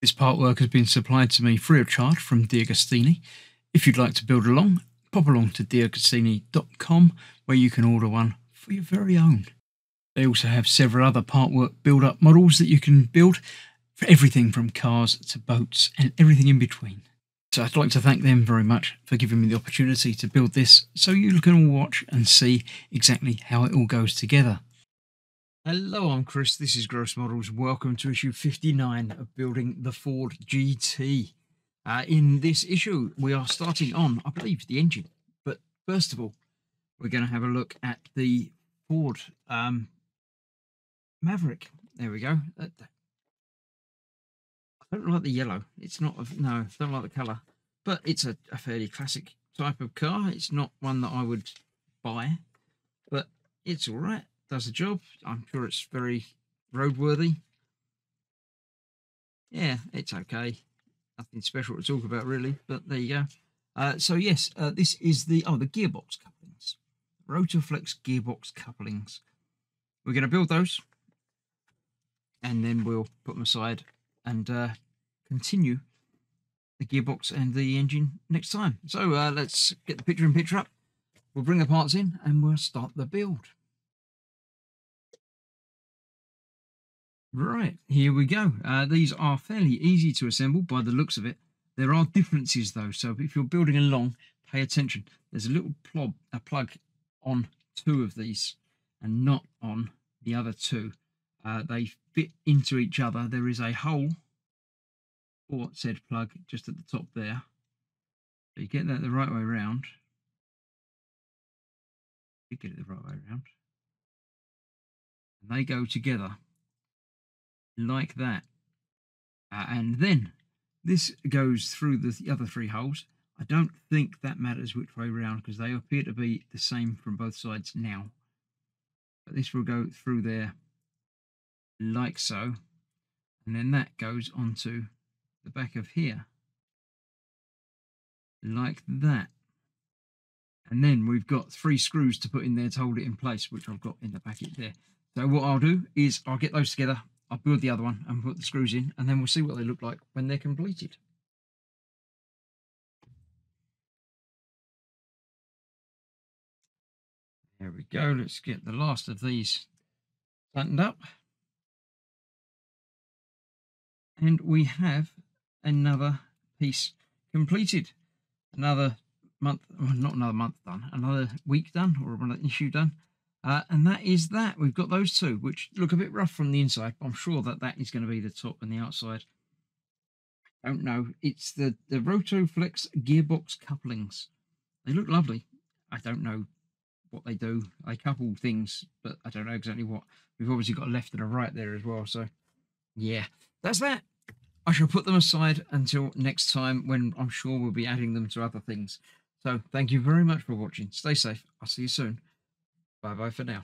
This part work has been supplied to me free of charge from DeAgostini. If you'd like to build along, pop along to DeAgostini.com where you can order one for your very own. They also have several other part work build-up models that you can build for everything from cars to boats and everything in between. So I'd like to thank them very much for giving me the opportunity to build this so you can all watch and see exactly how it all goes together. Hello, I'm Chris, this is Gross Models. Welcome to issue 59 of building the Ford GT. In this issue, we are starting on, I believe, the engine. But first of all, we're going to have a look at the Ford Maverick. There we go. I don't like the yellow. It's not, no, I don't like the colour. But it's a fairly classic type of car. It's not one that I would buy, but it's all right. Does the job. I'm sure it's very roadworthy. Yeah, it's okay. Nothing special to talk about really, but there you go. So yes, this is the gearbox couplings, Rotoflex gearbox couplings. We're going to build those, and then we'll put them aside and continue the gearbox and the engine next time. So let's get the picture-in-picture up. We'll bring the parts in and we'll start the build. Right, here we go. These are fairly easy to assemble by the looks of it. There are differences though, so if you're building along, pay attention. There's a little plug on two of these and not on the other two. They fit into each other. There is a hole for said plug just at the top there. So you get that the right way around. You get it the right way around. And they go together like that, and then this goes through the other three holes. I don't think that matters which way round because they appear to be the same from both sides now, but this will go through there like so, and then that goes onto the back of here like that, and then we've got three screws to put in there to hold it in place, which I've got in the packet there. So what I'll do is I'll get those together, I'll build the other one and put the screws in, and then we'll see what they look like when they're completed. There we go. Let's get the last of these tightened up. And we have another piece completed. Another month, well, not another month done, another week done, or another issue done. And that is that. We've got those two, which look a bit rough from the inside, but I'm sure that that is going to be the top and the outside. I don't know. It's the Rotoflex gearbox couplings. They look lovely. I don't know what they do. They couple things, but I don't know exactly what. We've obviously got a left and a right there as well. So, yeah, that's that. I shall put them aside until next time when I'm sure we'll be adding them to other things. So, thank you very much for watching. Stay safe. I'll see you soon. Bye-bye for now.